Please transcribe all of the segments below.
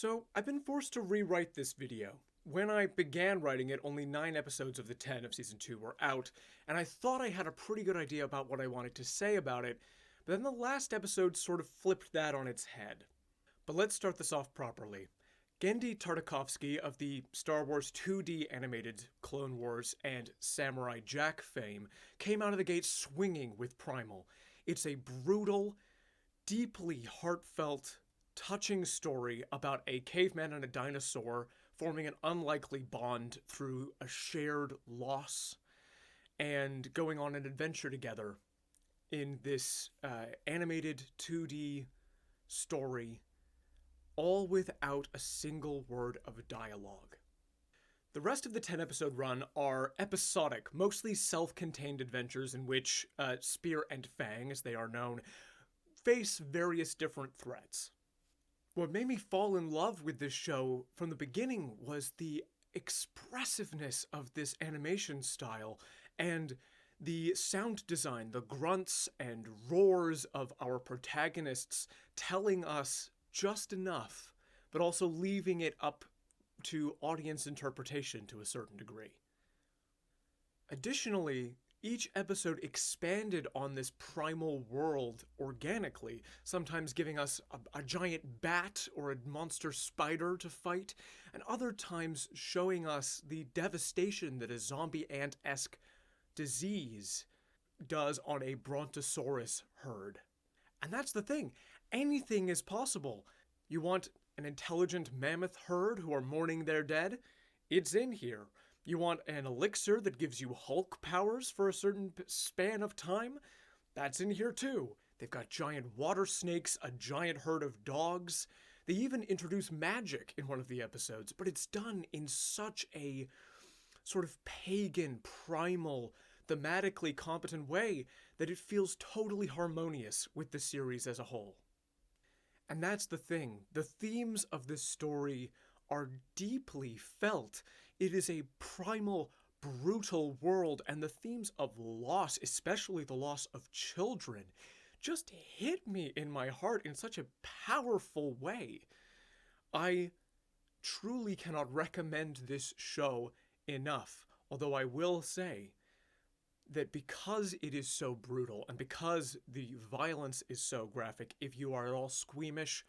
So, I've been forced to rewrite this video. When I began writing it, only 9 episodes of the 10 of Season 2 were out, and I thought I had a pretty good idea about what I wanted to say about it, but then the last episode sort of flipped that on its head. But let's start this off properly. Genndy Tartakovsky of the Star Wars 2D animated Clone Wars and Samurai Jack fame came out of the gate swinging with Primal. It's a brutal, deeply heartfelt, touching story about a caveman and a dinosaur forming an unlikely bond through a shared loss and going on an adventure together in this animated 2D story, all without a single word of dialogue. The rest of the 10-episode run are episodic, mostly self-contained adventures in which Spear and Fang, as they are known, face various different threats. What made me fall in love with this show from the beginning was the expressiveness of this animation style and the sound design, the grunts and roars of our protagonists telling us just enough, but also leaving it up to audience interpretation to a certain degree. Additionally, each episode expanded on this primal world organically, sometimes giving us a giant bat or a monster spider to fight, and other times showing us the devastation that a zombie ant-esque disease does on a brontosaurus herd. And that's the thing. Anything is possible. You want an intelligent mammoth herd who are mourning their dead? It's in here. You want an elixir that gives you Hulk powers for a certain span of time? That's in here too. They've got giant water snakes, a giant herd of dogs. They even introduce magic in one of the episodes, but it's done in such a sort of pagan, primal, thematically competent way that it feels totally harmonious with the series as a whole. And that's the thing. The themes of this story are deeply felt. It is a primal, brutal world, and the themes of loss, especially the loss of children, just hit me in my heart in such a powerful way. I truly cannot recommend this show enough, although I will say that because it is so brutal and because the violence is so graphic, if you are at all squeamish,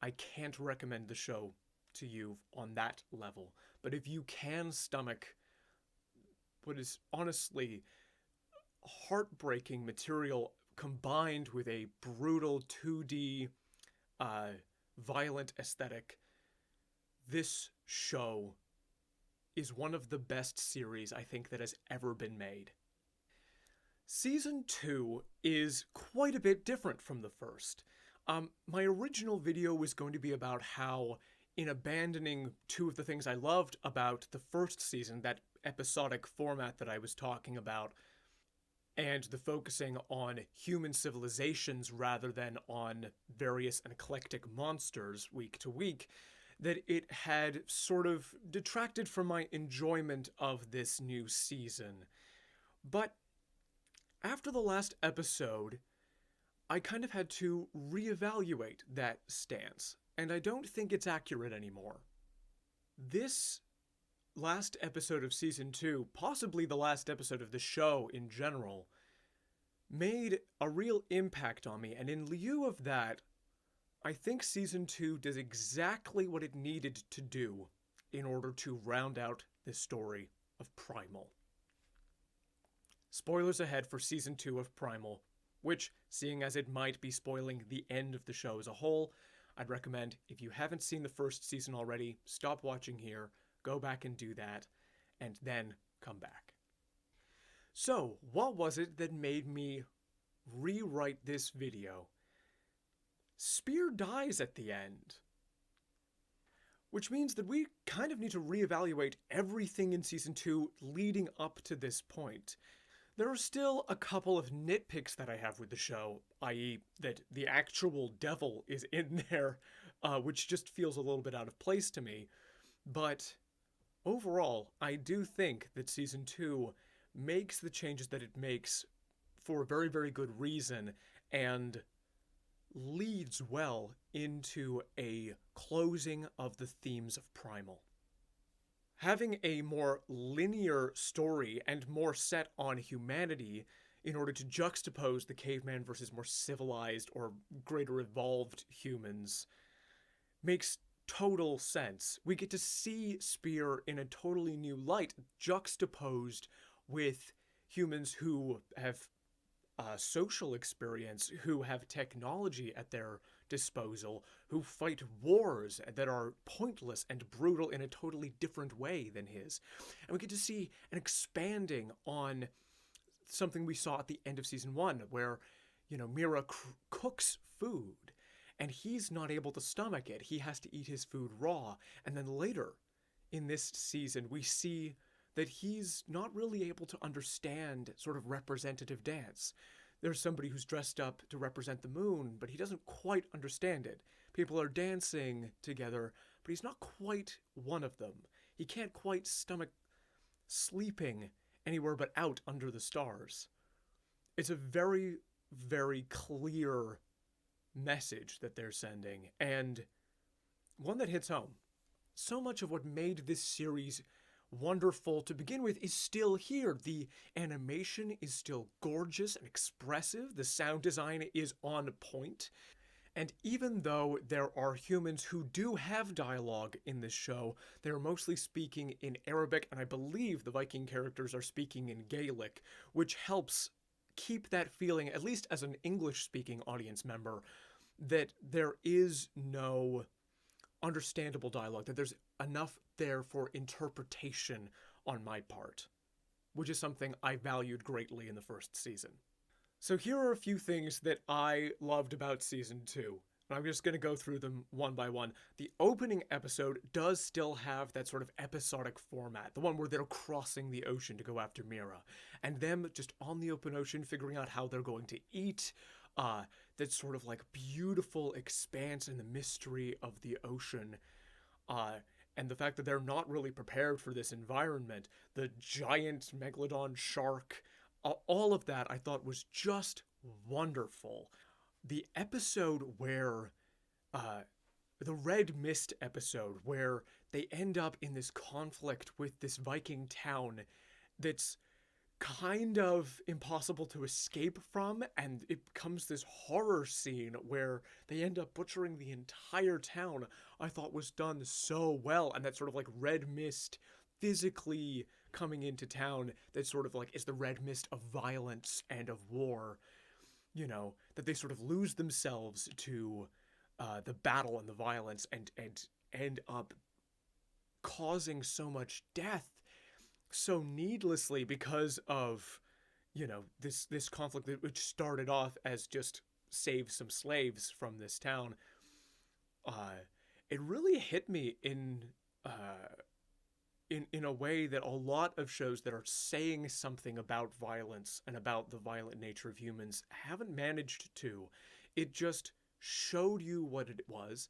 I can't recommend the show to you on that level. But if you can stomach what is honestly heartbreaking material combined with a brutal 2D violent aesthetic, this show is one of the best series I think that has ever been made. Season 2 is quite a bit different from the first. My original video was going to be about how, in abandoning two of the things I loved about the first season, that episodic format that I was talking about, and the focusing on human civilizations rather than on various and eclectic monsters week to week, that it had sort of detracted from my enjoyment of this new season. But after the last episode, I kind of had to reevaluate that stance, and I don't think it's accurate anymore. This last episode of Season 2, possibly the last episode of the show in general, made a real impact on me, and in lieu of that, I think Season 2 does exactly what it needed to do in order to round out the story of Primal. Spoilers ahead for Season 2 of Primal, which, seeing as it might be spoiling the end of the show as a whole, I'd recommend, if you haven't seen the first season already, stop watching here, go back and do that, and then come back. So, what was it that made me rewrite this video? Spear dies at the end. Which means that we kind of need to reevaluate everything in Season 2 leading up to this point. There are still a couple of nitpicks that I have with the show, i.e. that the actual devil is in there, which just feels a little bit out of place to me. But overall, I do think that Season 2 makes the changes that it makes for a very, very good reason, and leads well into a closing of the themes of Primal. Having a more linear story and more set on humanity in order to juxtapose the caveman versus more civilized or greater evolved humans makes total sense. We get to see Spear in a totally new light, juxtaposed with humans who have social experience, who have technology at their disposal, who fight wars that are pointless and brutal in a totally different way than his. And we get to see an expanding on something we saw at the end of season 1, where, Mira cooks food, and he's not able to stomach it. He has to eat his food raw. And then later in this season, we see that he's not really able to understand sort of representative dance. There's somebody who's dressed up to represent the moon, but he doesn't quite understand it. People are dancing together, but he's not quite one of them. He can't quite stomach sleeping anywhere but out under the stars. It's a very, very clear message that they're sending, and one that hits home. So much of what made this series wonderful to begin with is still here. The animation is still gorgeous and expressive. The sound design is on point. And even though there are humans who do have dialogue in this show, they are mostly speaking in Arabic, and I believe the Viking characters are speaking in Gaelic, which helps keep that feeling, at least as an English-speaking audience member, that there is no understandable dialogue, that there's enough there for interpretation on my part, which is something I valued greatly in the first season. So here are a few things that I loved about season 2. And I'm just going to go through them one by one. The opening episode does still have that sort of episodic format, the one where they're crossing the ocean to go after Mira, and them just on the open ocean figuring out how they're going to eat, that sort of like beautiful expanse and the mystery of the ocean, and the fact that they're not really prepared for this environment, the giant megalodon shark, all of that I thought was just wonderful. The episode where, the Red Mist episode, where they end up in this conflict with this Viking town that's kind of impossible to escape from, and it becomes this horror scene where they end up butchering the entire town, I thought was done so well. And that sort of like red mist physically coming into town, that sort of like is the red mist of violence and of war, that they sort of lose themselves to the battle and the violence, and end up causing so much death so needlessly because of, this conflict which started off as just save some slaves from this town. It really hit me in a way that a lot of shows that are saying something about violence and about the violent nature of humans haven't managed to. It just showed you what it was.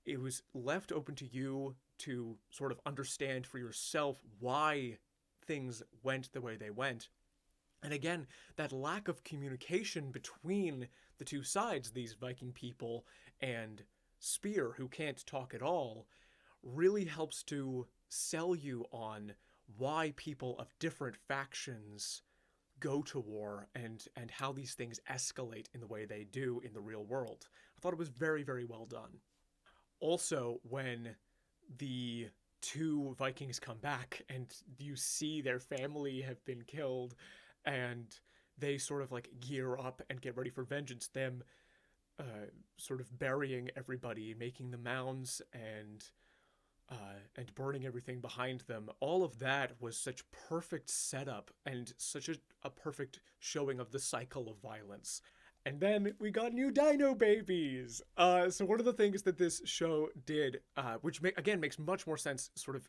It was left open to you to sort of understand for yourself why things went the way they went. And again, that lack of communication between the two sides, these Viking people and Spear, who can't talk at all, really helps to sell you on why people of different factions go to war, and how these things escalate in the way they do in the real world. I thought it was very, very well done. Also, when the two Vikings come back and you see their family have been killed, and they sort of like gear up and get ready for vengeance, them sort of burying everybody, making the mounds, and burning everything behind them. All of that was such perfect setup and such a perfect showing of the cycle of violence. And then we got new dino babies. So one of the things that this show did, which again makes much more sense, sort of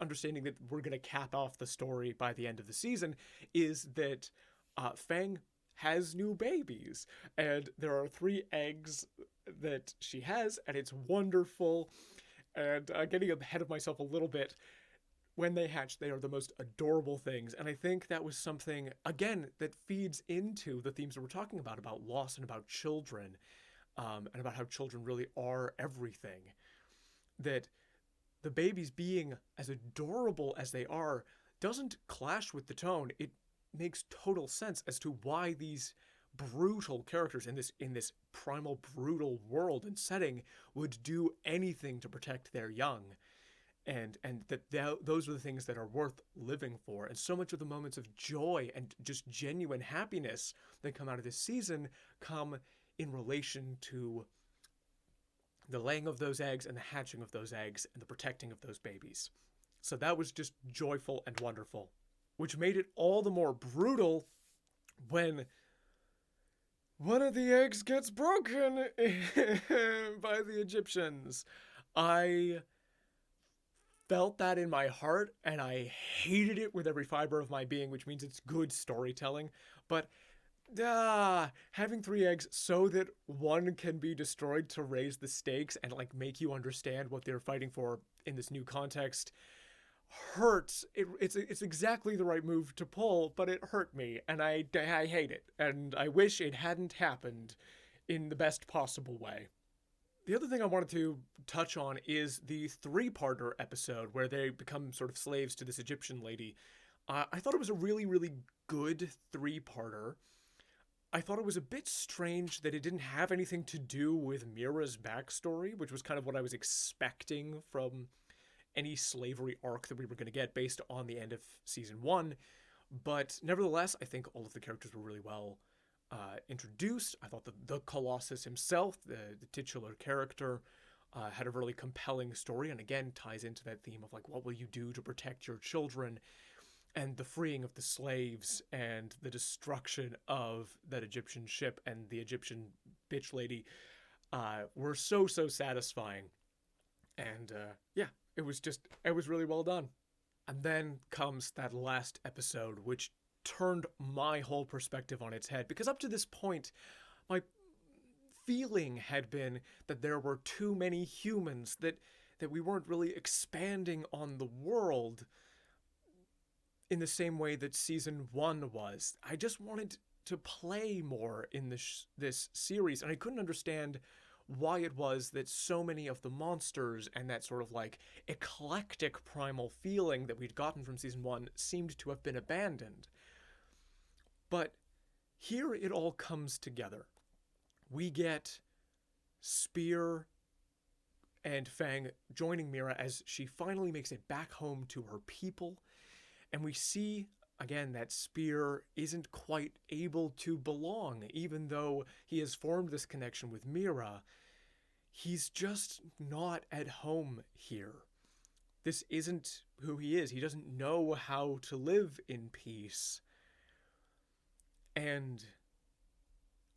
understanding that we're going to cap off the story by the end of the season, is that Fang has new babies. And there are 3 eggs that she has, and it's wonderful. And getting ahead of myself a little bit, when they hatch, they are the most adorable things. And I think that was something, again, that feeds into the themes that we're talking about loss and about children. and about how children really are everything. That the babies being as adorable as they are doesn't clash with the tone. It makes total sense as to why these brutal characters in this primal brutal world and setting would do anything to protect their young, and those are the things that are worth living for. And so much of the moments of joy and just genuine happiness that come out of this season come in relation to the laying of those eggs and the hatching of those eggs and the protecting of those babies. So that was just joyful and wonderful, which made it all the more brutal when one of the eggs gets broken by the Egyptians. I felt that in my heart, and I hated it with every fiber of my being, which means it's good storytelling. But having 3 eggs so that one can be destroyed to raise the stakes and like make you understand what they're fighting for in this new context hurts. It's exactly the right move to pull, but it hurt me, and I hate it, and I wish it hadn't happened in the best possible way. The other thing I wanted to touch on is the 3-parter episode where they become sort of slaves to this Egyptian lady. I thought it was a really, really good 3-parter. I thought it was a bit strange that it didn't have anything to do with Mira's backstory, which was kind of what I was expecting from any slavery arc that we were going to get based on the end of season 1. But nevertheless, I think all of the characters were really well introduced. I thought the Colossus himself, the titular character, had a really compelling story, and again ties into that theme of like, what will you do to protect your children, and the freeing of the slaves and the destruction of that Egyptian ship and the Egyptian bitch lady were so satisfying. And it was really well done. And then comes that last episode, which turned my whole perspective on its head, because up to this point, my feeling had been that there were too many humans, that we weren't really expanding on the world in the same way that season 1 was. I just wanted to play more in this series, and I couldn't understand why it was that so many of the monsters and that sort of like eclectic primal feeling that we'd gotten from season 1 seemed to have been abandoned. But here it all comes together. We get Spear and Fang joining Mira as she finally makes it back home to her people. And we see, again, that Spear isn't quite able to belong, even though he has formed this connection with Mira. He's just not at home here. This isn't who he is. He doesn't know how to live in peace. And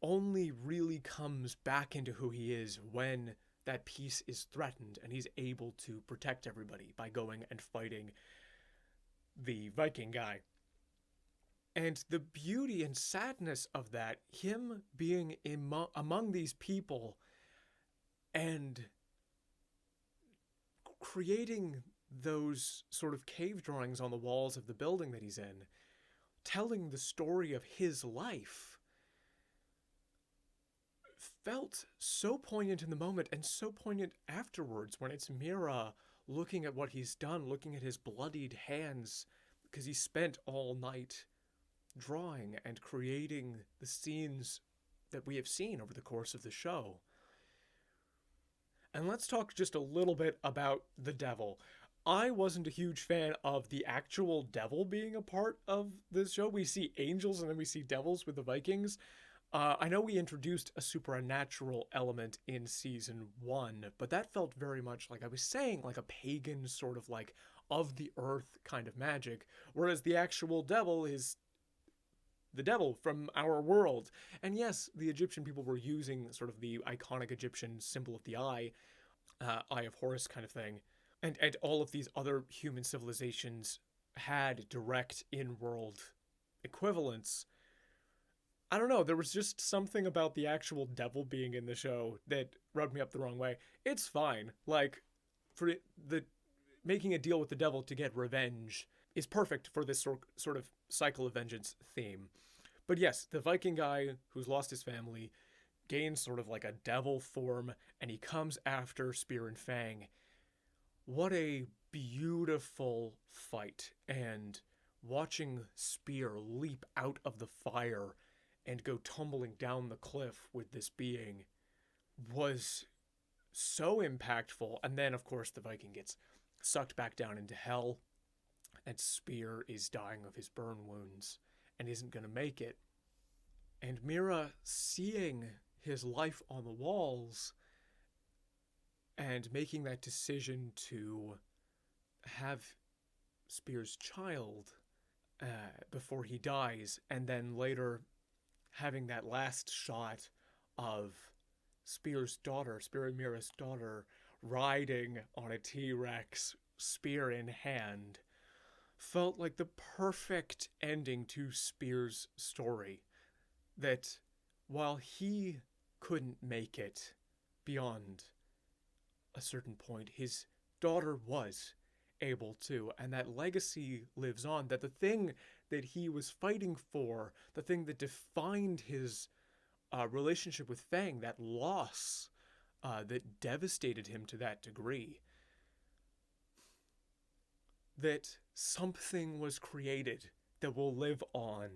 only really comes back into who he is when that peace is threatened and he's able to protect everybody by going and fighting the Viking guy. And the beauty and sadness of that, him being among these people and creating those sort of cave drawings on the walls of the building that he's in, telling the story of his life, felt so poignant in the moment and so poignant afterwards when it's Mira looking at what he's done, looking at his bloodied hands, because he spent all night drawing and creating the scenes that we have seen over the course of the show. And let's talk just a little bit about the devil. I wasn't a huge fan of the actual devil being a part of this show. We see angels and then we see devils with the Vikings. I know we introduced a supernatural element in season 1, but that felt very much like I was saying, like a pagan sort of like of the earth kind of magic, whereas the actual devil is the devil from our world. And yes, the Egyptian people were using sort of the iconic Egyptian symbol of the eye of Horus kind of thing. And all of these other human civilizations had direct in-world equivalents. I don't know, there was just something about the actual devil being in the show that rubbed me up the wrong way. It's fine. Like, for the making a deal with the devil to get revenge is perfect for this sort of cycle of vengeance theme. But yes, the Viking guy who's lost his family gains sort of like a devil form, and he comes after Spear and Fang. What a beautiful fight. And watching Spear leap out of the fire and go tumbling down the cliff with this being was so impactful. And then, of course, the Viking gets sucked back down into hell, and Spear is dying of his burn wounds and isn't going to make it. And Mira, seeing his life on the walls and making that decision to have Spear's child before he dies, and then later having that last shot of Spear's daughter, Spear and Mira's daughter, riding on a T-Rex, spear in hand, felt like the perfect ending to Spear's story. That while he couldn't make it beyond a certain point, his daughter was able to, and that legacy lives on. That the thing that he was fighting for, the thing that defined his relationship with Fang, that loss that devastated him to that degree, that something was created that will live on.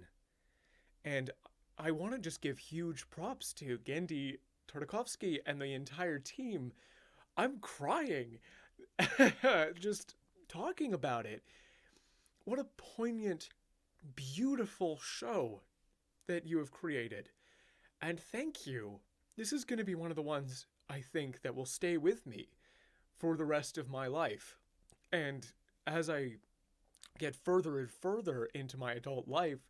And I want to just give huge props to Genndy Tartakovsky and the entire team. I'm crying just talking about it. What a poignant, beautiful show that you have created. And thank you. This is going to be one of the ones, I think, that will stay with me for the rest of my life. And as I get further and further into my adult life,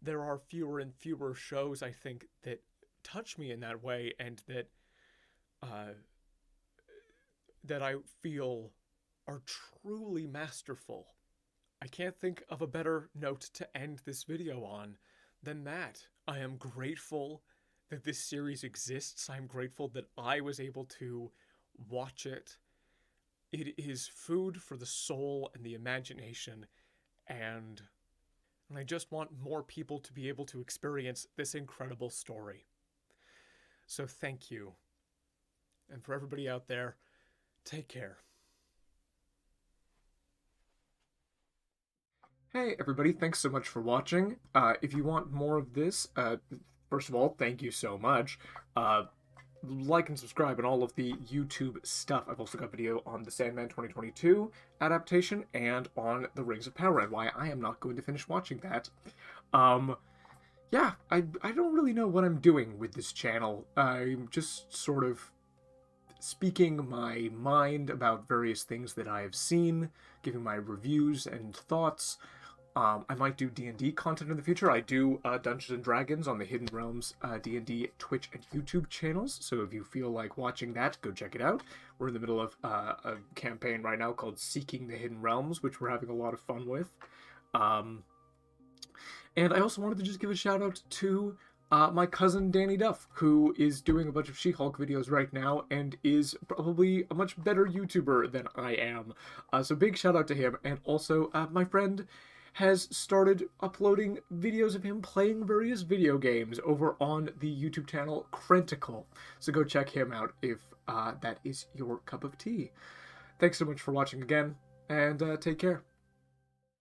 there are fewer and fewer shows, I think, that touch me in that way, and that that I feel are truly masterful. I can't think of a better note to end this video on than that. I am grateful that this series exists. I'm grateful that I was able to watch it. It is food for the soul and the imagination, and I just want more people to be able to experience this incredible story. So thank you. And for everybody out there, take care. Hey everybody, thanks so much for watching. If you want more of this, first of all, thank you so much. Like and subscribe and all of the YouTube stuff. I've also got video on the Sandman 2022 adaptation and on the Rings of Power and why I am not going to finish watching that. Yeah, I don't really know what I'm doing with this channel. I'm just sort of speaking my mind about various things that I have seen, giving my reviews and thoughts. I might do D&D content in the future. I do Dungeons & Dragons on the Hidden Realms D&D Twitch and YouTube channels, so if you feel like watching that, go check it out. We're in the middle of a campaign right now called Seeking the Hidden Realms, which we're having a lot of fun with. And I also wanted to just give a shout out to my cousin Danny Duff, who is doing a bunch of She-Hulk videos right now and is probably a much better YouTuber than I am. So big shout out to him. And also my friend has started uploading videos of him playing various video games over on the YouTube channel Crentical. So go check him out if that is your cup of tea. Thanks so much for watching again, and take care.